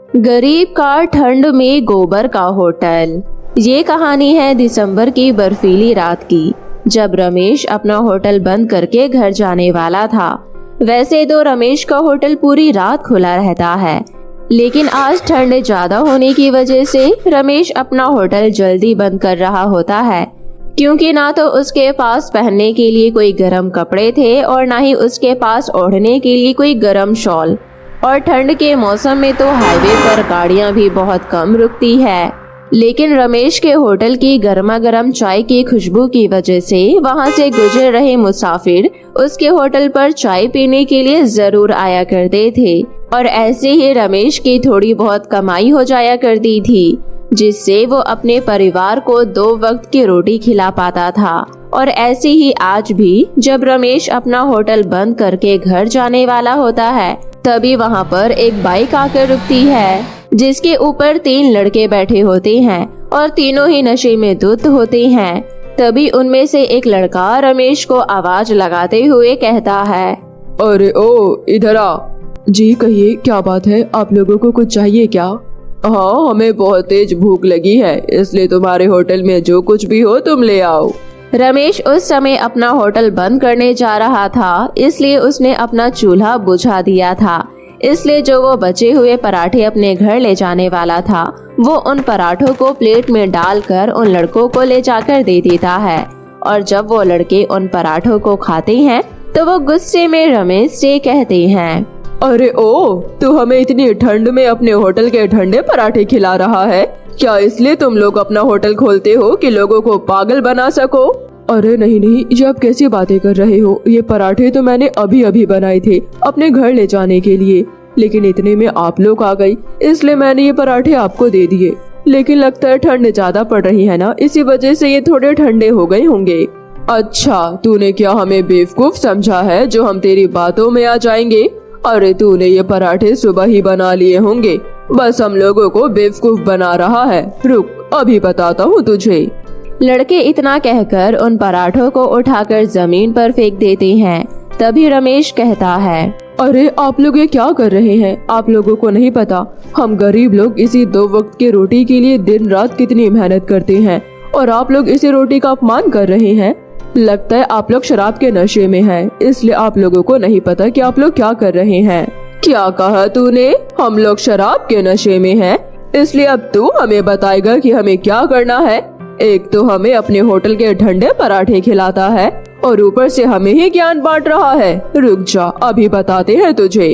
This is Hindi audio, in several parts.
गरीब का ठंड में गोबर का होटल। ये कहानी है दिसंबर की बर्फीली रात की, जब रमेश अपना होटल बंद करके घर जाने वाला था। वैसे तो रमेश का होटल पूरी रात खुला रहता है, लेकिन आज ठंड ज्यादा होने की वजह से रमेश अपना होटल जल्दी बंद कर रहा होता है, क्योंकि ना तो उसके पास पहनने के लिए कोई गर्म कपड़े थे और ना ही उसके पास ओढ़ने के लिए कोई गर्म शॉल। और ठंड के मौसम में तो हाईवे पर गाड़ियां भी बहुत कम रुकती है। लेकिन रमेश के होटल की गर्मा गर्म चाय की खुशबू की वजह से वहां से गुजर रहे मुसाफिर उसके होटल पर चाय पीने के लिए जरूर आया करते थे। और ऐसे ही रमेश की थोड़ी बहुत कमाई हो जाया करती थी, जिससे वो अपने परिवार को 2 वक्त की रोटी खिला पाता था। और ऐसे ही आज भी जब रमेश अपना होटल बंद करके घर जाने वाला होता है, तभी वहाँ पर एक बाइक आकर रुकती है, जिसके ऊपर 3 लड़के बैठे होते हैं और तीनों ही नशे में धुत होते हैं। तभी उनमें से एक लड़का रमेश को आवाज लगाते हुए कहता है, अरे ओ, इधर आ। जी कहिए, क्या बात है? आप लोगों को कुछ चाहिए क्या? हाँ, हमें बहुत तेज भूख लगी है, इसलिए तुम्हारे होटल में जो कुछ भी हो तुम ले आओ। रमेश उस समय अपना होटल बंद करने जा रहा था, इसलिए उसने अपना चूल्हा बुझा दिया था। इसलिए जो वो बचे हुए पराठे अपने घर ले जाने वाला था, वो उन पराठों को प्लेट में डालकर उन लड़कों को ले जाकर दे देता है। और जब वो लड़के उन पराठों को खाते हैं, तो वो गुस्से में रमेश से कहते हैं, अरे ओ, तू हमें इतनी ठंड में अपने होटल के ठंडे पराठे खिला रहा है? क्या इसलिए तुम लोग अपना होटल खोलते हो कि लोगों को पागल बना सको? अरे नहीं नहीं, ये आप कैसी बातें कर रहे हो? ये पराठे तो मैंने अभी अभी बनाए थे अपने घर ले जाने के लिए, लेकिन इतने में आप लोग आ गई, इसलिए मैंने ये पराठे आपको दे दिए। लेकिन लगता है ठंड ज्यादा पड़ रही है ना, इसी वजह से ये थोड़े ठंडे हो गए होंगे। अच्छा, तूने क्या हमें बेवकूफ समझा है जो हम तेरी बातों में आ जाएंगे? अरे तूने ये पराठे सुबह ही बना लिए होंगे, बस हम लोगों को बेवकूफ बना रहा है। रुक, अभी बताता हूँ तुझे। लड़के इतना कहकर उन पराठों को उठाकर जमीन पर फेंक देते हैं। तभी रमेश कहता है, अरे आप लोग ये क्या कर रहे हैं? आप लोगों को नहीं पता हम गरीब लोग इसी 2 वक्त की रोटी के लिए दिन रात कितनी मेहनत करते हैं, और आप लोग इसी रोटी का अपमान कर रहे हैं। लगता है आप लोग शराब के नशे में हैं, इसलिए आप लोगों को नहीं पता कि आप लोग क्या कर रहे हैं। क्या कहा तूने? हम लोग शराब के नशे में हैं, इसलिए अब तू हमें बताएगा कि हमें क्या करना है। एक तो हमें अपने होटल के ठंडे पराठे खिलाता है और ऊपर से हमें ही ज्ञान बांट रहा है। रुक जा, अभी बताते हैं तुझे।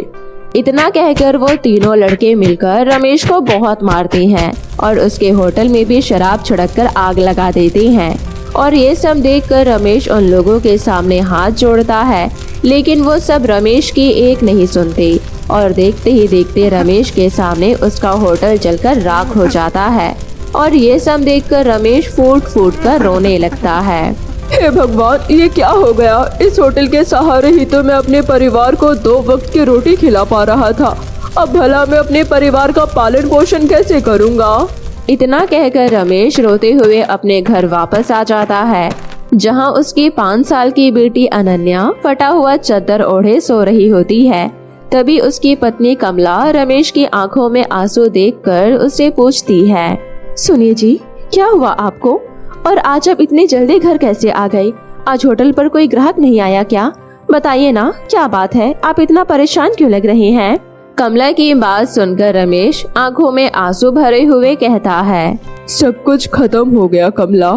इतना कहकर वो तीनों लड़के मिलकर रमेश को बहुत मारते हैं और उसके होटल में भी शराब छिड़ककर आग लगा देते हैं। और ये सब देखकर रमेश उन लोगों के सामने हाथ जोड़ता है, लेकिन वो सब रमेश की एक नहीं सुनते। और देखते ही देखते रमेश के सामने उसका होटल जलकर राख हो जाता है। और ये सब देखकर रमेश फूट फूट कर रोने लगता है। हे भगवान, ये क्या हो गया? इस होटल के सहारे ही तो मैं अपने परिवार को 2 वक्त की रोटी खिला पा रहा था। अब भला मैं अपने परिवार का पालन पोषण कैसे करूँगा? इतना कहकर रमेश रोते हुए अपने घर वापस आ जाता है, जहां उसकी 5 साल की बेटी अनन्या फटा हुआ चादर ओढ़े सो रही होती है। तभी उसकी पत्नी कमला रमेश की आंखों में आंसू देखकर उससे पूछती है, सुनिए जी, क्या हुआ आपको? और आज आप इतनी जल्दी घर कैसे आ गए? आज होटल पर कोई ग्राहक नहीं आया क्या? बताइए ना, क्या बात है? आप इतना परेशान क्यों लग रहे हैं? कमला की बात सुनकर रमेश आंखों में आंसू भरे हुए कहता है, सब कुछ खत्म हो गया कमला।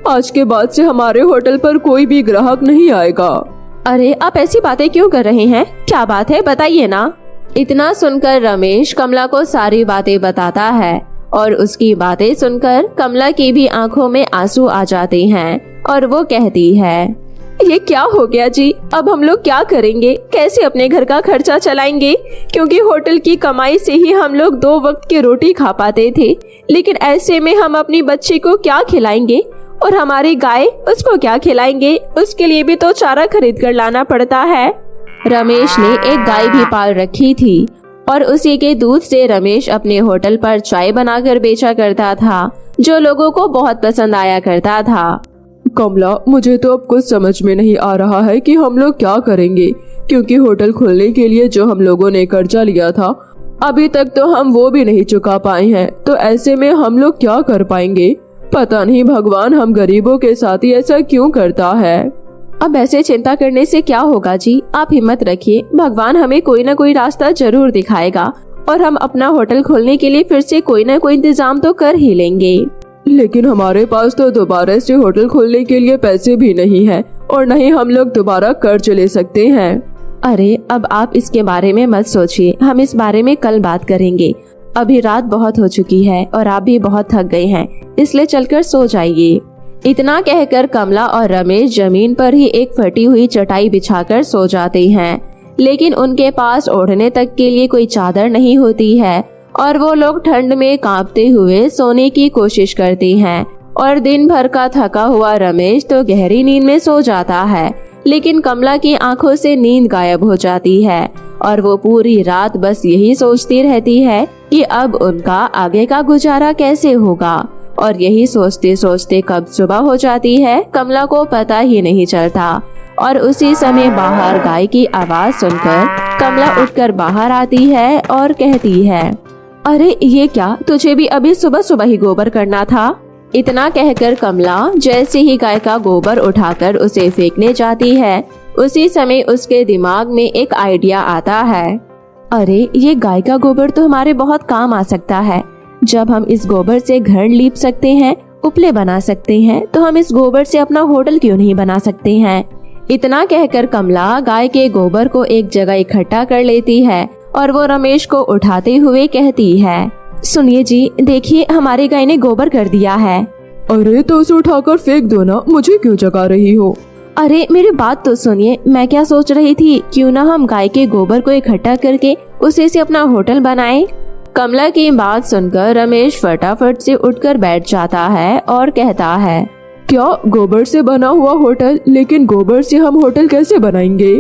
आज के बाद से हमारे होटल पर कोई भी ग्राहक नहीं आएगा। अरे आप ऐसी बातें क्यों कर रहे हैं? क्या बात है, बताइए ना। इतना सुनकर रमेश कमला को सारी बातें बताता है और उसकी बातें सुनकर कमला की भी आंखों में आंसू आ जाते हैं और वो कहती है, ये क्या हो गया जी? अब हम लोग क्या करेंगे? कैसे अपने घर का खर्चा चलाएंगे? क्योंकि होटल की कमाई से ही हम लोग 2 वक्त की रोटी खा पाते थे, लेकिन ऐसे में हम अपनी बच्ची को क्या खिलाएंगे? और हमारी गाय, उसको क्या खिलाएंगे? उसके लिए भी तो चारा खरीद कर लाना पड़ता है। रमेश ने एक गाय भी पाल रखी थी और उसी के दूध से रमेश अपने होटल पर चाय बनाकर बेचा करता था, जो लोगों को बहुत पसंद आया करता था। कमला, मुझे तो अब कुछ समझ में नहीं आ रहा है कि हम लोग क्या करेंगे, क्योंकि होटल खोलने के लिए जो हम लोगों ने कर्जा लिया था, अभी तक तो हम वो भी नहीं चुका पाए हैं, तो ऐसे में हम लोग क्या कर पाएंगे। पता नहीं भगवान हम गरीबों के साथ ही ऐसा क्यों करता है। अब ऐसे चिंता करने से क्या होगा जी, आप हिम्मत रखिए, भगवान हमें कोई ना कोई रास्ता जरूर दिखाएगा और हम अपना होटल खोलने के लिए फिर से कोई ना कोई इंतजाम तो कर ही लेंगे। लेकिन हमारे पास तो दोबारा से होटल खोलने के लिए पैसे भी नहीं है और नहीं हम लोग दोबारा कर्ज ले सकते हैं। अरे अब आप इसके बारे में मत सोचिए, हम इस बारे में कल बात करेंगे। अभी रात बहुत हो चुकी है और आप भी बहुत थक गए हैं, इसलिए चलकर सो जाइए। इतना कहकर कमला और रमेश जमीन पर ही एक फटी हुई चटाई बिछाकर सो जाते हैं, लेकिन उनके पास ओढ़ने तक के लिए कोई चादर नहीं होती है और वो लोग ठंड में कांपते हुए सोने की कोशिश करते हैं। और दिन भर का थका हुआ रमेश तो गहरी नींद में सो जाता है, लेकिन कमला की आंखों से नींद गायब हो जाती है और वो पूरी रात बस यही सोचती रहती है कि अब उनका आगे का गुजारा कैसे होगा। और यही सोचते सोचते कब सुबह हो जाती है कमला को पता ही नहीं चलता। और उसी समय बाहर गाय की आवाज सुनकर कमला उठकर बाहर आती है और कहती है, अरे ये क्या, तुझे भी अभी सुबह सुबह ही गोबर करना था। इतना कहकर कमला जैसे ही गाय का गोबर उठाकर उसे फेंकने जाती है, उसी समय उसके दिमाग में एक आइडिया आता है। अरे ये गाय का गोबर तो हमारे बहुत काम आ सकता है। जब हम इस गोबर से घर लीप सकते हैं, उपले बना सकते हैं, तो हम इस गोबर से अपना होटल क्यों नहीं बना सकते हैं। इतना कहकर कमला गाय के गोबर को एक जगह इकट्ठा कर लेती है और वो रमेश को उठाते हुए कहती है, सुनिए जी, देखिए हमारी गाय ने गोबर कर दिया है। अरे तो उसे उठाकर फेंक दो ना, मुझे क्यों जगा रही हो। अरे मेरी बात तो सुनिए, मैं क्या सोच रही थी, क्यों ना हम गाय के गोबर को इकट्ठा करके उसे से अपना होटल बनाएं। कमला की बात सुनकर रमेश फटाफट से उठकर बैठ जाता है और कहता है, क्या गोबर से बना हुआ होटल? लेकिन गोबर से हम होटल कैसे बनाएंगे।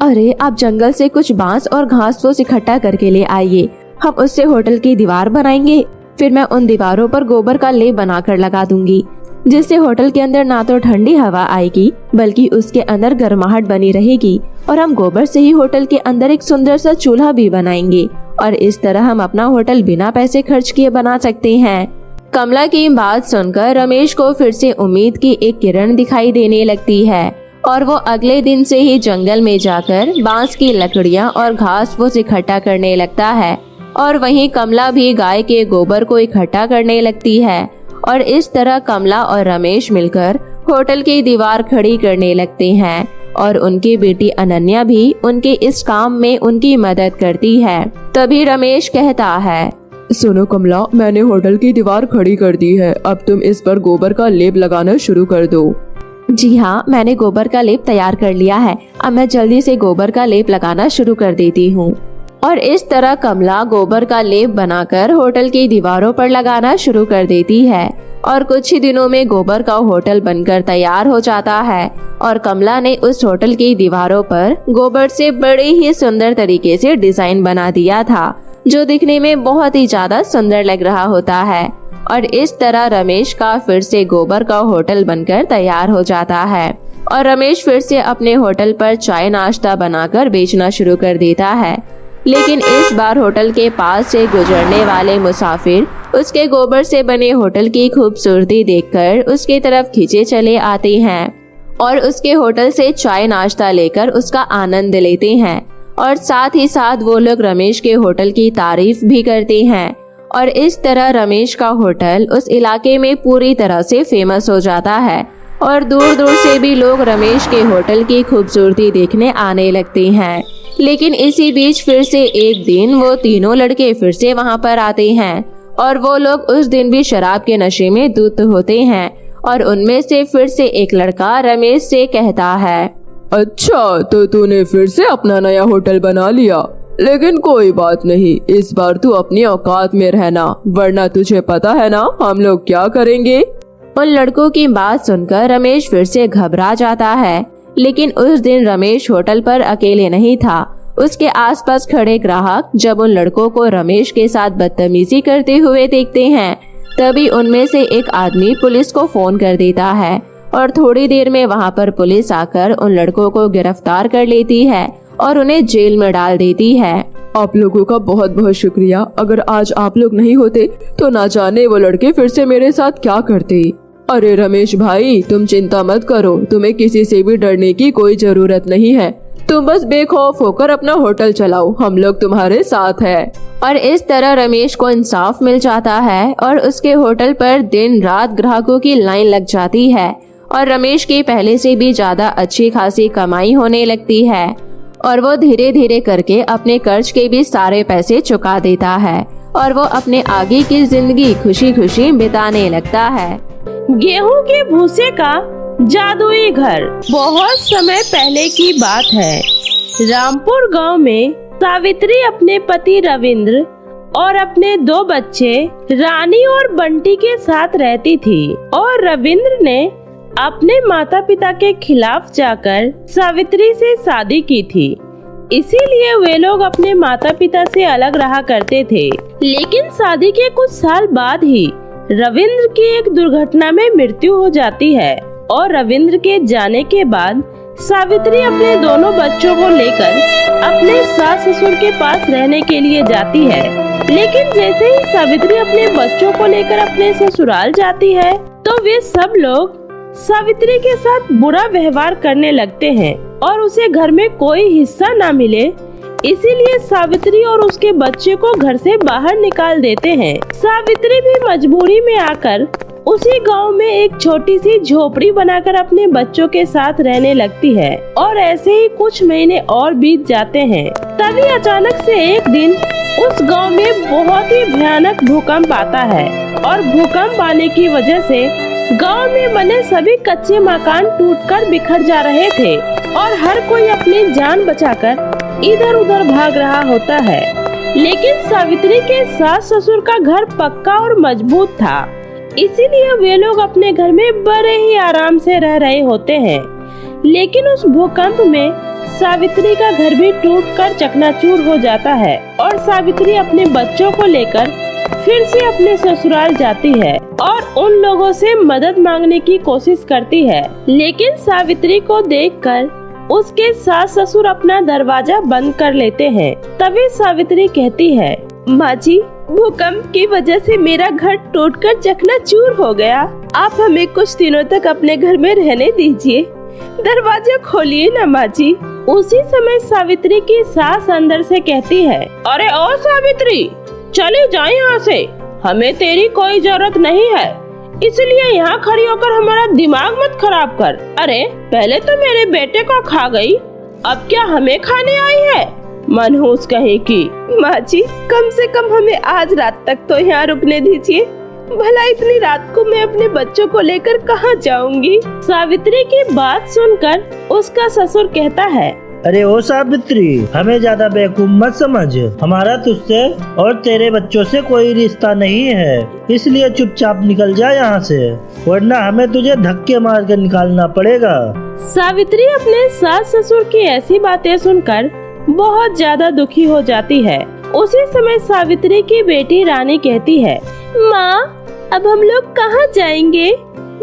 अरे आप जंगल से कुछ बांस और घास फूस इकट्ठा करके ले आइए, हम उससे होटल की दीवार बनाएंगे। फिर मैं उन दीवारों पर गोबर का लेप बनाकर लगा दूंगी, जिससे होटल के अंदर ना तो ठंडी हवा आएगी बल्कि उसके अंदर गर्माहट बनी रहेगी। और हम गोबर से ही होटल के अंदर एक सुंदर सा चूल्हा भी बनाएंगे और इस तरह हम अपना होटल बिना पैसे खर्च किए बना सकते हैं। कमला की बात सुनकर रमेश को फिर से उम्मीद की एक किरण दिखाई देने लगती है और वो अगले दिन से ही जंगल में जाकर बांस की लकड़ियां और घास फूस इकट्ठा करने लगता है। और वहीं कमला भी गाय के गोबर को इकट्ठा करने लगती है और इस तरह कमला और रमेश मिलकर होटल की दीवार खड़ी करने लगते हैं और उनकी बेटी अनन्या भी उनके इस काम में उनकी मदद करती है। तभी रमेश कहता है, सुनो कमला, मैंने होटल की दीवार खड़ी कर दी है, अब तुम इस पर गोबर का लेप लगाना शुरू कर दो। जी हाँ, मैंने गोबर का लेप तैयार कर लिया है, अब मैं जल्दी से गोबर का लेप लगाना शुरू कर देती हूँ। और इस तरह कमला गोबर का लेप बनाकर होटल की दीवारों पर लगाना शुरू कर देती है और कुछ ही दिनों में गोबर का होटल बनकर तैयार हो जाता है। और कमला ने उस होटल की दीवारों पर गोबर से बड़े ही सुंदर तरीके से डिजाइन बना दिया था, जो दिखने में बहुत ही ज्यादा सुंदर लग रहा होता है। और इस तरह रमेश का फिर से गोबर का होटल बनकर तैयार हो जाता है और रमेश फिर से अपने होटल पर चाय नाश्ता बनाकर बेचना शुरू कर देता है। लेकिन इस बार होटल के पास से गुजरने वाले मुसाफिर उसके गोबर से बने होटल की खूबसूरती देखकर उसके तरफ खींचे चले आते हैं और उसके होटल से चाय नाश्ता लेकर उसका आनंद लेते हैं। और साथ ही साथ वो लोग रमेश के होटल की तारीफ भी करते हैं और इस तरह रमेश का होटल उस इलाके में पूरी तरह से फेमस हो जाता है और दूर दूर से भी लोग रमेश के होटल की खूबसूरती देखने आने लगते हैं। लेकिन इसी बीच फिर से एक दिन वो तीनों लड़के फिर से वहां पर आते हैं और वो लोग उस दिन भी शराब के नशे में धुत होते हैं। और उनमें से फिर से एक लड़का रमेश से कहता है, अच्छा तो तूने फिर से अपना नया होटल बना लिया, लेकिन कोई बात नहीं, इस बार तू अपनी औकात में रहना, वरना तुझे पता है ना हम लोग क्या करेंगे। उन लड़कों की बात सुनकर रमेश फिर से घबरा जाता है। लेकिन उस दिन रमेश होटल पर अकेले नहीं था, उसके आसपास खड़े ग्राहक जब उन लड़कों को रमेश के साथ बदतमीजी करते हुए देखते हैं, तभी उनमें से एक आदमी पुलिस को फोन कर देता है और थोड़ी देर में वहां पर पुलिस आकर उन लड़कों को गिरफ्तार कर लेती है और उन्हें जेल में डाल देती है। आप लोगों का बहुत बहुत शुक्रिया। अगर आज आप लोग नहीं होते तो ना जाने वो लड़के फिर से मेरे साथ क्या करते। अरे रमेश भाई, तुम चिंता मत करो, तुम्हें किसी से भी डरने की कोई जरूरत नहीं है। तुम बस बेखौफ होकर अपना होटल चलाओ, हम लोग तुम्हारे साथ हैं। और इस तरह रमेश को इंसाफ मिल जाता है और उसके होटल पर दिन रात ग्राहकों की लाइन लग जाती है और रमेश की पहले से भी ज्यादा अच्छी खासी कमाई होने लगती है और वो धीरे धीरे करके अपने कर्ज के भी सारे पैसे चुका देता है और वो अपने आगे की जिंदगी खुशी खुशी बिताने लगता है। गेहूं के भूसे का जादुई घर। बहुत समय पहले की बात है। रामपुर गांव में सावित्री अपने पति रविंद्र और अपने 2 बच्चे रानी और बंटी के साथ रहती थी और रविंद्र ने अपने माता पिता के खिलाफ जाकर सावित्री से शादी की थी। इसीलिए वे लोग अपने माता पिता से अलग रहा करते थे। लेकिन शादी के कुछ साल बाद ही रविंद्र की एक दुर्घटना में मृत्यु हो जाती है और रविंद्र के जाने के बाद सावित्री अपने दोनों बच्चों को लेकर अपने सास ससुर के पास रहने के लिए जाती है। लेकिन जैसे ही सावित्री अपने बच्चों को लेकर अपने ससुराल जाती है तो वे सब लोग सावित्री के साथ बुरा व्यवहार करने लगते हैं और उसे घर में कोई हिस्सा ना मिले, इसीलिए सावित्री और उसके बच्चे को घर से बाहर निकाल देते हैं। सावित्री भी मजबूरी में आकर उसी गांव में एक छोटी सी झोपड़ी बनाकर अपने बच्चों के साथ रहने लगती है और ऐसे ही कुछ महीने और बीत जाते हैं। तभी अचानक से एक दिन उस गांव में बहुत ही भयानक भूकंप आता है और भूकंप आने की वजह से गांव में बने सभी कच्चे मकान टूटकर बिखर जा रहे थे और हर कोई अपनी जान बचाकर इधर उधर भाग रहा होता है। लेकिन सावित्री के सास ससुर का घर पक्का और मजबूत था, इसीलिए वे लोग अपने घर में बड़े ही आराम से रह रहे होते हैं। लेकिन उस भूकंप में सावित्री का घर भी टूटकर चकनाचूर हो जाता है और सावित्री अपने बच्चों को लेकर फिर से अपने ससुराल जाती है और उन लोगों से मदद मांगने की कोशिश करती है। लेकिन सावित्री को देखकर उसके सास ससुर अपना दरवाजा बंद कर लेते हैं। तभी सावित्री कहती है, माँ जी, भूकंप की वजह से मेरा घर टूटकर चकनाचूर हो गया। आप हमें कुछ दिनों तक अपने घर में रहने दीजिए, दरवाजा खोलिए ना माँ जी। उसी समय सावित्री की सास अंदर से कहती है, अरे ओ सावित्री, चले जाए यहाँ से, हमें तेरी कोई जरूरत नहीं है, इसलिए यहाँ खड़ी होकर हमारा दिमाग मत खराब कर। अरे पहले तो मेरे बेटे को खा गई, अब क्या हमें खाने आई है? मनहूस कहे की। माँ जी, कम से कम हमें आज रात तक तो यहाँ रुकने दीजिए, भला इतनी रात को मैं अपने बच्चों को लेकर कहाँ जाऊंगी। सावित्री की बात सुनकर उसका ससुर कहता है, अरे ओ सावित्री, हमें ज्यादा बेवकूफ मत समझ, हमारा तुझसे और तेरे बच्चों से कोई रिश्ता नहीं है, इसलिए चुपचाप निकल जा यहाँ से, वरना हमें तुझे धक्के मार कर निकालना पड़ेगा। सावित्री अपने सास ससुर की ऐसी बातें सुनकर बहुत ज्यादा दुखी हो जाती है। उसी समय सावित्री की बेटी रानी कहती है, माँ, अब हम लोग कहाँ जाएंगे?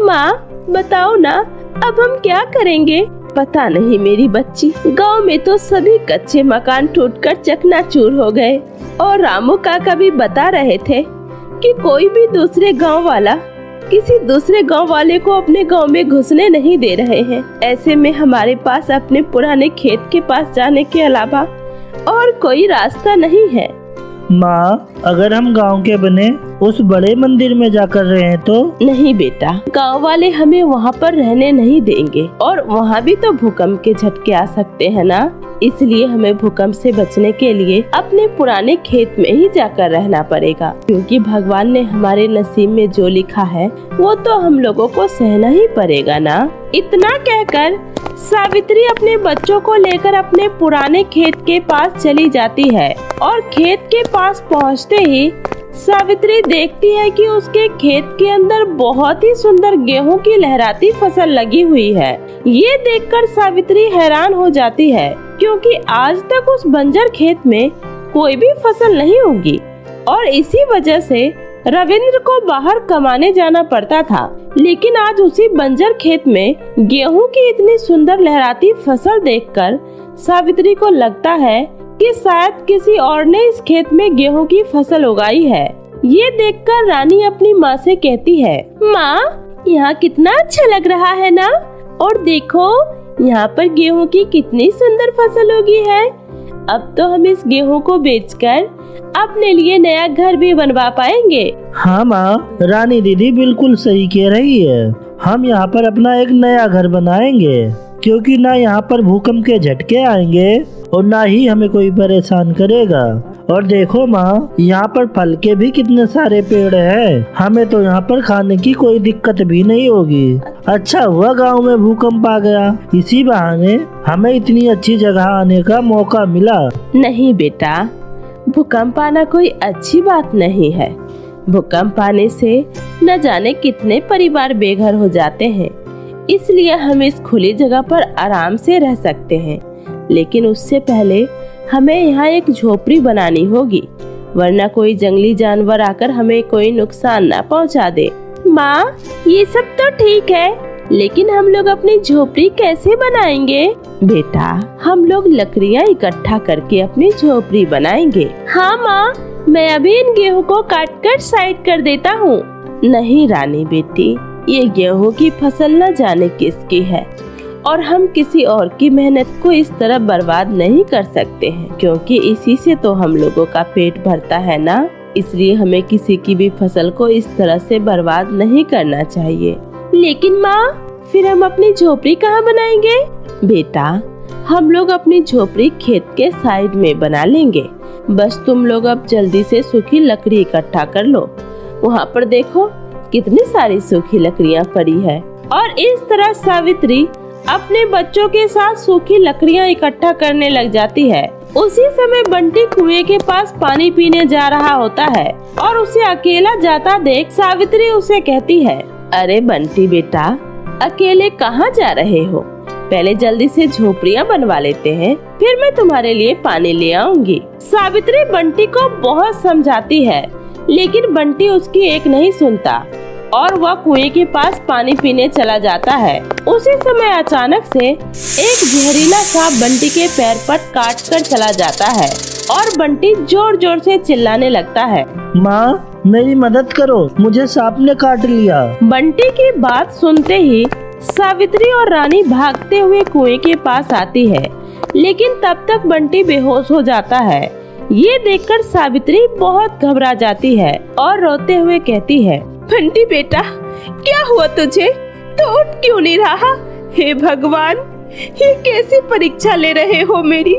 माँ बताओ ना, अब हम क्या करेंगे? पता नहीं मेरी बच्ची, गांव में तो सभी कच्चे मकान टूटकर चकनाचूर हो गए और रामू काका भी बता रहे थे कि कोई भी दूसरे गांव वाला किसी दूसरे गांव वाले को अपने गांव में घुसने नहीं दे रहे हैं। ऐसे में हमारे पास अपने पुराने खेत के पास जाने के अलावा और कोई रास्ता नहीं है। माँ, अगर हम गांव के बने उस बड़े मंदिर में जाकर रहे तो? नहीं बेटा, गांव वाले हमें वहाँ पर रहने नहीं देंगे और वहाँ भी तो भूकंप के झटके आ सकते हैं ना, इसलिए हमें भूकंप से बचने के लिए अपने पुराने खेत में ही जाकर रहना पड़ेगा, क्योंकि भगवान ने हमारे नसीब में जो लिखा है वो तो हम लोगों को सहना ही पड़ेगा ना। इतना कहकर सावित्री अपने बच्चों को लेकर अपने पुराने खेत के पास चली जाती है और खेत के पास पहुंचते ही सावित्री देखती है कि उसके खेत के अंदर बहुत ही सुंदर गेहूं की लहराती फसल लगी हुई है। ये देखकर सावित्री हैरान हो जाती है, क्योंकि आज तक उस बंजर खेत में कोई भी फसल नहीं उगी और इसी वजह से रविंद्र को बाहर कमाने जाना पड़ता था, लेकिन आज उसी बंजर खेत में गेहूं की इतनी सुंदर लहराती फसल देखकर सावित्री को लगता है कि शायद किसी और ने इस खेत में गेहूं की फसल उगाई है। ये देखकर रानी अपनी माँ से कहती है, माँ, यहाँ कितना अच्छा लग रहा है ना, और देखो यहाँ पर गेहूं की कितनी सुंदर फसल उगी है। अब तो हम इस गेहूं को बेचकर अपने लिए नया घर भी बनवा पाएंगे। हाँ माँ, रानी दीदी बिल्कुल सही कह रही है। हम यहाँ पर अपना एक नया घर बनाएंगे, क्योंकि ना यहाँ पर भूकंप के झटके आएंगे और ना ही हमें कोई परेशान करेगा। और देखो माँ, यहाँ पर फल के भी कितने सारे पेड़ हैं। हमें तो यहाँ पर खाने की कोई दिक्कत भी नहीं होगी। अच्छा हुआ गांव में भूकंप आ गया, इसी बहाने हमें इतनी अच्छी जगह आने का मौका मिला। नहीं बेटा, भूकंप आना कोई अच्छी बात नहीं है। भूकंप आने से न जाने कितने परिवार बेघर हो जाते हैं, इसलिए हम इस खुली जगह पर आराम से रह सकते हैं। लेकिन उससे पहले हमें यहाँ एक झोपड़ी बनानी होगी, वरना कोई जंगली जानवर आकर हमें कोई नुकसान न पहुँचा दे। माँ, ये सब तो ठीक है, लेकिन हम लोग अपनी झोपड़ी कैसे बनाएंगे? बेटा, हम लोग लकड़ियाँ इकट्ठा करके अपनी झोपड़ी बनाएंगे। हाँ माँ, मैं अभी इन गेहूँ को काट कर साइड कर देता हूँ। नहीं रानी बेटी, ये गेहूँ की फसल न जाने किसकी है, और हम किसी और की मेहनत को इस तरह बर्बाद नहीं कर सकते हैं, क्योंकि इसी से तो हम लोगों का पेट भरता है ना। इसलिए हमें किसी की भी फसल को इस तरह से बर्बाद नहीं करना चाहिए। लेकिन माँ, फिर हम अपनी झोपड़ी कहाँ बनाएंगे? बेटा, हम लोग अपनी झोपड़ी खेत के साइड में बना लेंगे। बस तुम लोग अब जल्दी से सूखी लकड़ी इकट्ठा कर लो। वहाँ पर देखो कितनी सारी सूखी लकड़ियाँ पड़ी है। और इस तरह सावित्री अपने बच्चों के साथ सूखी लकड़ियाँ इकट्ठा करने लग जाती है। उसी समय बंटी कुएं के पास पानी पीने जा रहा होता है और उसे अकेला जाता देख सावित्री उसे कहती है, अरे बंटी बेटा, अकेले कहाँ जा रहे हो? पहले जल्दी से झोपड़ियाँ बनवा लेते हैं, फिर मैं तुम्हारे लिए पानी ले आऊंगी। सावित्री बंटी को बहुत समझाती है, लेकिन बंटी उसकी एक नहीं सुनता और वह कुएं के पास पानी पीने चला जाता है। उसी समय अचानक से एक जहरीला सांप बंटी के पैर पर काट कर चला जाता है और बंटी जोर जोर से चिल्लाने लगता है, माँ, मेरी मदद करो, मुझे सांप ने काट लिया। बंटी की बात सुनते ही सावित्री और रानी भागते हुए कुएं के पास आती है, लेकिन तब तक बंटी बेहोश हो जाता है। ये देखकर सावित्री बहुत घबरा जाती है और रोते हुए कहती है, बंटी बेटा, क्या हुआ तुझे? तो उठ क्यों नहीं रहा? हे भगवान, ये कैसी परीक्षा ले रहे हो मेरी?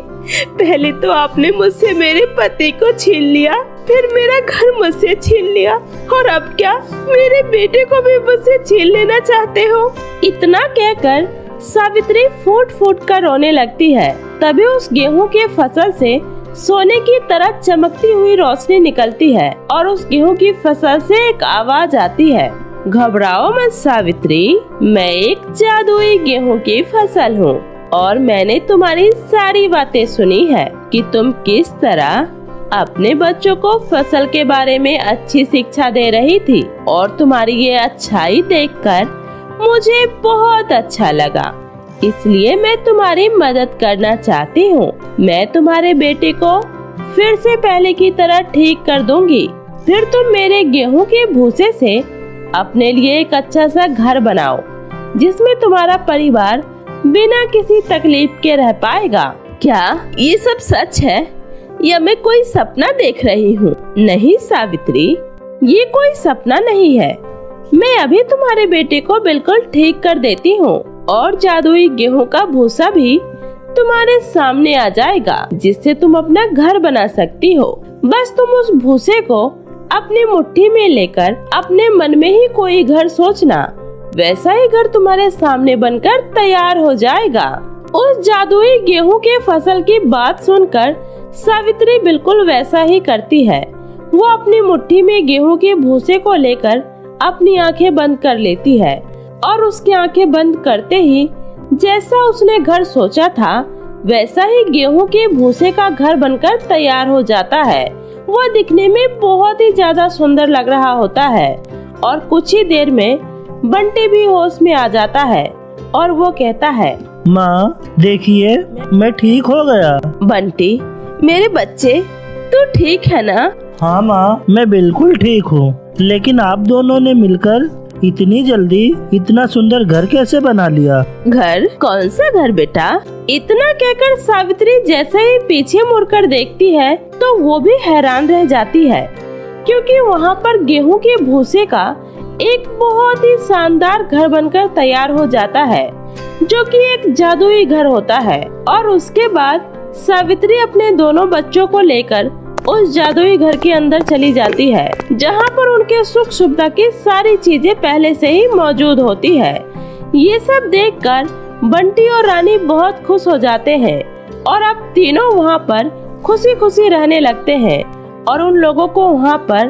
पहले तो आपने मुझसे मेरे पति को छीन लिया, फिर मेरा घर मुझसे छीन लिया, और अब क्या मेरे बेटे को भी मुझसे छीन लेना चाहते हो? इतना कहकर सावित्री फूट फूट कर रोने लगती है। तभी उस गेहूं के फसल से सोने की तरह चमकती हुई रोशनी निकलती है और उस गेहूं की फसल से एक आवाज आती है, घबराओ मत सावित्री, मैं एक जादुई गेहूं की फसल हूँ और मैंने तुम्हारी सारी बातें सुनी है कि तुम किस तरह अपने बच्चों को फसल के बारे में अच्छी शिक्षा दे रही थी, और तुम्हारी ये अच्छाई देखकर मुझे बहुत अच्छा लगा, इसलिए मैं तुम्हारी मदद करना चाहती हूँ। मैं तुम्हारे बेटे को फिर से पहले की तरह ठीक कर दूंगी, फिर तुम मेरे गेहूं के भूसे से अपने लिए एक अच्छा सा घर बनाओ, जिसमें तुम्हारा परिवार बिना किसी तकलीफ के रह पाएगा। क्या ये सब सच है या मैं कोई सपना देख रही हूँ? नहीं सावित्री, ये कोई सपना नहीं है। मैं अभी तुम्हारे बेटे को बिल्कुल ठीक कर देती हूँ और जादुई गेहूं का भूसा भी तुम्हारे सामने आ जाएगा, जिससे तुम अपना घर बना सकती हो। बस तुम उस भूसे को अपनी मुट्ठी में लेकर अपने मन में ही कोई घर सोचना, वैसा ही घर तुम्हारे सामने बनकर तैयार हो जाएगा। उस जादुई गेहूं के फसल की बात सुनकर सावित्री बिल्कुल वैसा ही करती है। वो अपनी मुट्ठी में गेहूं के भूसे को लेकर अपनी आंखें बंद कर लेती है और उसकी आंखें बंद करते ही जैसा उसने घर सोचा था, वैसा ही गेहूं के भूसे का घर बनकर तैयार हो जाता है। वो दिखने में बहुत ही ज्यादा सुंदर लग रहा होता है और कुछ ही देर में बंटी भी होश में आ जाता है और वो कहता है, माँ देखिए मैं ठीक हो गया। बंटी मेरे बच्चे, तू ठीक है ना? हाँ माँ मैं बिल्कुल ठीक हूँ, लेकिन आप दोनों ने मिलकर इतनी जल्दी इतना सुंदर घर कैसे बना लिया? घर? कौन सा घर बेटा? इतना कहकर सावित्री जैसे ही पीछे मुड़कर देखती है तो वो भी हैरान रह जाती है, क्योंकि वहाँ पर गेहूं के भूसे का एक बहुत ही शानदार घर बनकर तैयार हो जाता है, जो कि एक जादुई घर होता है। और उसके बाद सावित्री अपने दोनों बच्चों को लेकर उस जादुई घर के अंदर चली जाती है, जहाँ पर उनके सुख सुविधा की सारी चीजें पहले से ही मौजूद होती है। ये सब देखकर बंटी और रानी बहुत खुश हो जाते हैं और अब तीनों वहाँ पर खुशी खुशी रहने लगते हैं और उन लोगों को वहाँ पर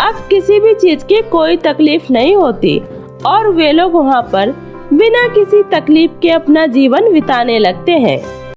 अब किसी भी चीज की कोई तकलीफ नहीं होती और वे लोग वहाँ पर बिना किसी तकलीफ के अपना जीवन बिताने लगते हैं।